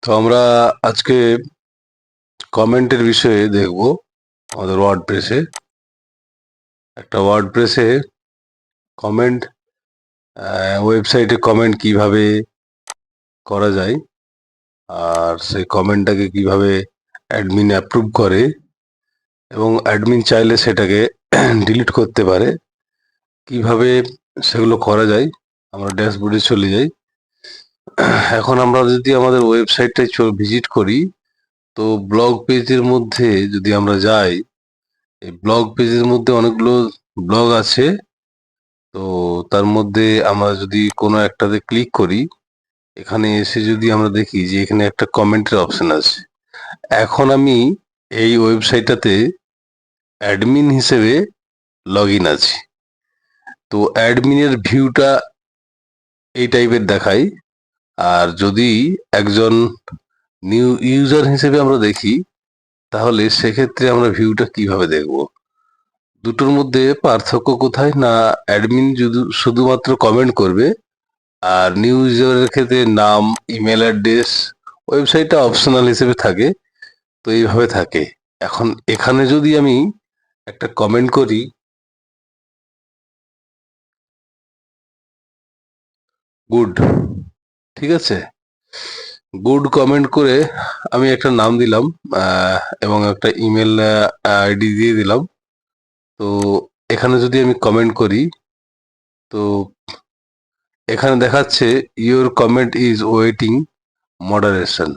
তো আমরা আজকে কমেন্টের বিষয়ে দেখব আমাদের ওয়ার্ডপ্রেসে। একটা ওয়ার্ডপ্রেসে কমেন্ট, ওয়েবসাইটে কমেন্ট কিভাবে করা যায়, আর সেই কমেন্টটাকে কিভাবে অ্যাডমিন অ্যাপ্রুভ করে এবং অ্যাডমিন চাইলে সেটাকে ডিলিট করতে পারে, কিভাবে সেগুলো করা যায়। আমরা ড্যাশবোর্ডে চলে যাই। এখন আমরা যদি আমাদের ওয়েবসাইটটায় ভিজিট করি, তো ব্লগ পেজের মধ্যে যদি আমরা যাই, এই ব্লগ পেজের মধ্যে অনেকগুলো ব্লগ আছে। তো তার মধ্যে আমরা যদি কোনো একটাতে ক্লিক করি, এখানে এসে যদি আমরা দেখি যে এখানে একটা কমেন্টের অপশন আছে। এখন আমি এই ওয়েবসাইটটাতে অ্যাডমিন হিসেবে লগ ইন আছি। তো অ্যাডমিনের ভিউটা এই টাইপের দেখায়। আর যদি একজন নিউ ইউজার হিসেবে আমরা দেখি, তাহলে সেক্ষেত্রে আমরা ভিউটা কিভাবে দেখব? দুটোর মধ্যে পার্থক্য কোথায়? না, অ্যাডমিন শুধুমাত্র কমেন্ট করবে, আর নিউ ইউজারের ক্ষেত্রে নাম, ইমেল অ্যাড্রেস, ওয়েবসাইটটা অপশনাল হিসেবে থাকে। তো এইভাবে থাকে। এখন এখানে যদি আমি একটা কমেন্ট করি, গুড, ঠিক আছে, গুড কমেন্ট করে আমি একটা নাম দিলাম, এবং একটা ইমেল আইডি দিয়ে দিলাম। তো এখানে যদি আমি কমেন্ট করি, তো এখানে দেখাচ্ছে your comment is waiting moderation.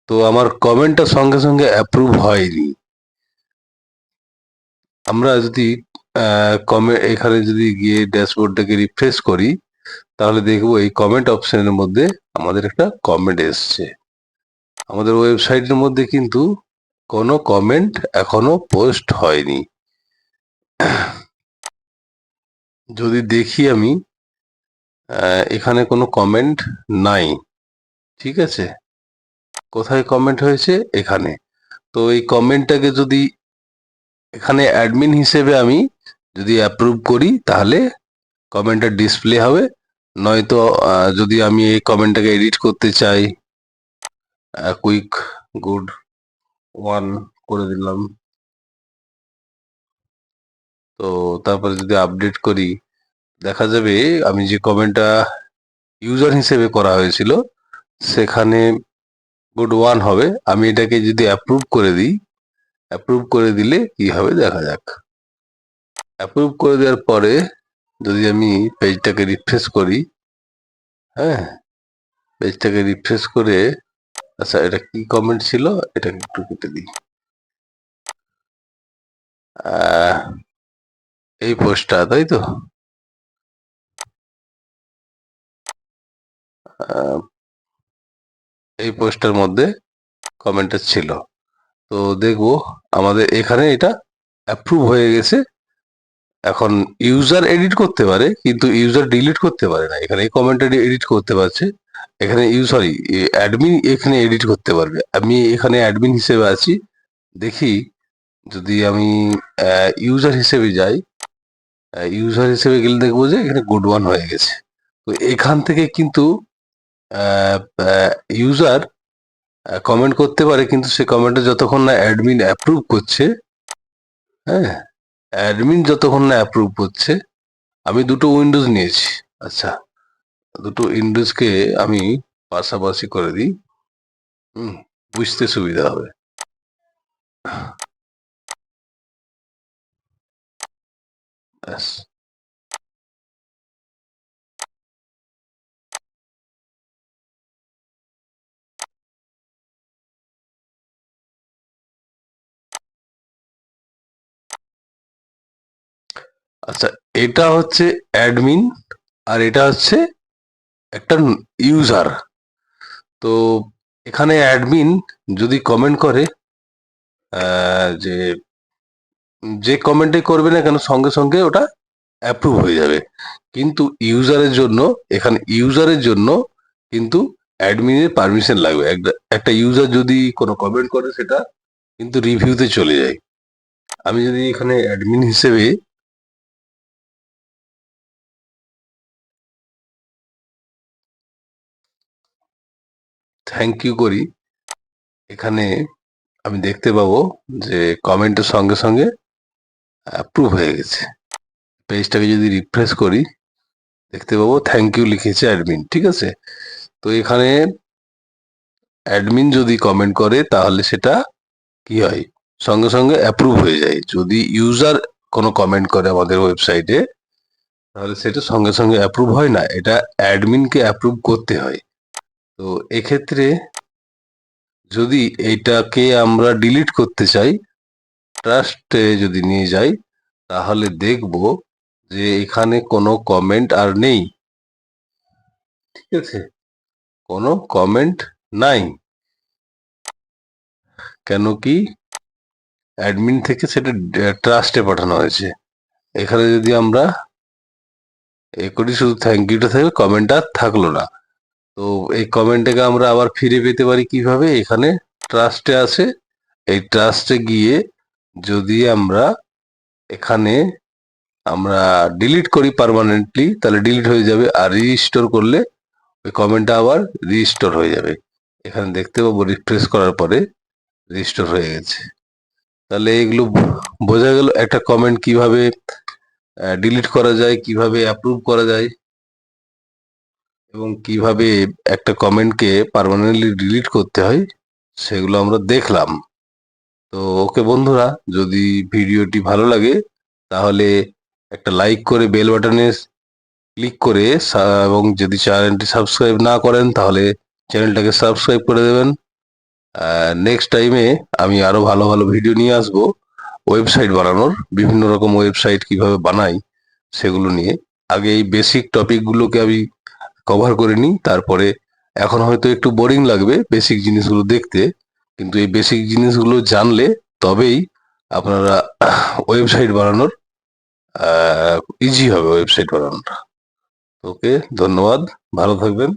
তো আমার কমেন্টটা সঙ্গে সঙ্গে অ্যাপ্রুভ হয়নি। আমরা যদি এখানে যদি গিয়ে ড্যাশবোর্ডটাকে রিফ্রেশ করি, তাহলে দেখবো এই কমেন্ট অপশনের মধ্যে আমাদের একটা কমেন্ট এসছে। আমাদের ওয়েবসাইটের মধ্যে কিন্তু কোনো কমেন্ট এখনো পোস্ট হয়নি। যদি দেখি আমি, এখানে কোনো কমেন্ট নাই। ঠিক আছে, কোথায় কমেন্ট হয়েছে? এখানে। তো এই কমেন্টটাকে যদি এখানে অ্যাডমিন হিসেবে আমি যদি অ্যাপ্রুভ করি, তাহলে কমেন্টটা ডিসপ্লে হবে। নয়তো যদি আমি এই কমেন্টটাকে এডিট করতে চাই, কুইক গুড ওয়ান করে দিলাম। তো তারপরে যদি আপডেট করি, দেখা যাবে আমি যে কমেন্টটা ইউজার হিসেবে করা হয়েছিল, সেখানে গুড ওয়ান হবে। আমি এটাকে যদি অ্যাপ্রুভ করে দিই, অ্যাপ্রুভ করে দিলে কি হবে দেখা যাক। অ্যাপ্রুভ করে দেওয়ার পরে যদি আমি পেজটাকে রিফ্রেশ করি, হ্যাঁ, পেজটাকে রিফ্রেশ করে, আচ্ছা এটা কি কমেন্ট ছিল, এটাকে একটু কেটে দিই। এই পোস্টটা, তাই তো? এই পোস্টের মধ্যে কমেন্টটা ছিল। তো দেখবো আমাদের এখানে এটা অ্যাপ্রুভ হয়ে গেছে। এখন ইউজার এডিট করতে পারে, কিন্তু ইউজার ডিলিট করতে পারে না। এখানে এই কমেন্টটা এডিট করতে পারছে। এখানে সরি, অ্যাডমিন এখানে এডিট করতে পারবে। আমি এখানে অ্যাডমিন হিসেবে আছি। দেখি, যদি আমি ইউজার হিসেবে যাই, ইউজার হিসেবে গেলে দেখবো যে এখানে গুড ওয়ান হয়ে গেছে। তো এখান থেকে কিন্তু ইউজার কমেন্ট করতে পারে, কিন্তু সে কমেন্টে যতক্ষণ না অ্যাডমিন অ্যাপ্রুভ করছে, হ্যাঁ, অ্যাডমিন যতক্ষণ না অ্যাপ্রুভ করছে। আমি দুটো উইন্ডোজ নিয়েছি। আচ্ছা, দুটো উইন্ডোজকে আমি পাশাপাশি করে দিই, হুম, বুঝতে সুবিধা হবে। ব্যাস। আচ্ছা, এটা হচ্ছে অ্যাডমিন, আর এটা হচ্ছে একটা ইউজার। তো এখানে অ্যাডমিন যদি কমেন্ট করে, যে যে কমেন্টে করবে না কেন, সঙ্গে সঙ্গে ওটা অ্যাপ্রুভ হয়ে যাবে। কিন্তু ইউজারের জন্য, এখানে ইউজারের জন্য কিন্তু অ্যাডমিনের পারমিশন লাগবে। একটা একটা ইউজার যদি কোনো কমেন্ট করে, সেটা কিন্তু রিভিউতে চলে যায়। আমি যদি এখানে অ্যাডমিন হিসেবে থ্যাংক ইউ করি, এখানে আমি দেখতে পাবো যে কমেন্টের সঙ্গে সঙ্গে অ্যাপ্রুভ হয়ে গেছে। পেজটাকে যদি রিফ্রেশ করি দেখতে পাবো থ্যাংক ইউ লিখেছে অ্যাডমিন, ঠিক আছে। তো এখানে অ্যাডমিন যদি কমেন্ট করে তাহলে সেটা কি হয়, সঙ্গে সঙ্গে অ্যাপ্রুভ হয়ে যায়। যদি ইউজার কোনো কমেন্ট করে আমাদের ওয়েবসাইটে তাহলে সেটা সঙ্গে সঙ্গে অ্যাপ্রুভ হয় না, এটা অ্যাডমিনকে অ্যাপ্রুভ করতে হয়। তো এক্ষেত্রে যদি এইটাকে আমরা ডিলিট করতে চাই, ট্রাস্টে যদি নিয়ে যাই তাহলে দেখব যে এখানে কোনো কমেন্ট আর নেই, ঠিক আছে, কোনো কমেন্ট নাই। কেন কি, অ্যাডমিন থেকে সেটা ট্রাস্টে পাঠানো হয়েছে। এখানে যদি আমরা করি শুধু থ্যাংক ইউটা থাকবে, কমেন্ট আর থাকলো না। তো এই কমেন্টটাকে আমরা আবার ফিরে পেতে পারি কিভাবে, এখানে ট্রাস্টে আছে, এই ট্রাস্টে গিয়ে যদি আমরা এখানে আমরা ডিলিট করি পার্মানেন্টলি তাহলে ডিলিট হয়ে যাবে, আর রিস্টোর করলে ওই কমেন্টটা আবার রিস্টোর হয়ে যাবে। এখানে দেখতে পাবো রিফ্রেশ করার পরে রিস্টোর হয়ে গেছে। তাহলে এগুলো বোঝা গেল একটা কমেন্ট কিভাবে ডিলিট করা যায়, কিভাবে অ্যাপ্রুভ করা যায়, এবং কিভাবে একটা কমেন্টকে পার্মানেন্টলি ডিলিট করতে হয় সেগুলো আমরা দেখলাম। তো ওকে বন্ধুরা, যদি ভিডিওটি ভালো লাগে তাহলে একটা লাইক করে বেল বাটনে ক্লিক করে এবং যদি চ্যানেলটি সাবস্ক্রাইব না করেন তাহলে চ্যানেলটাকে সাবস্ক্রাইব করে দেবেন। নেক্সট টাইমে আমি আরো ভালো ভালো ভিডিও নিয়ে আসবো ওয়েবসাইট বানানোর, বিভিন্ন রকম ওয়েবসাইট কিভাবে বানাই সেগুলো নিয়ে। আগে এই বেসিক টপিকগুলোকে আমি কভার করে নিই, তারপরে এখন হয়তো একটু বোরিং লাগবে বেসিক জিনিসগুলো দেখতে, কিন্তু এই বেসিক জিনিসগুলো জানলে তবেই আপনারা ওয়েবসাইট বানানোর ইজি হবে ওয়েবসাইট বানানোটা। ওকে, ধন্যবাদ, ভালো থাকবেন।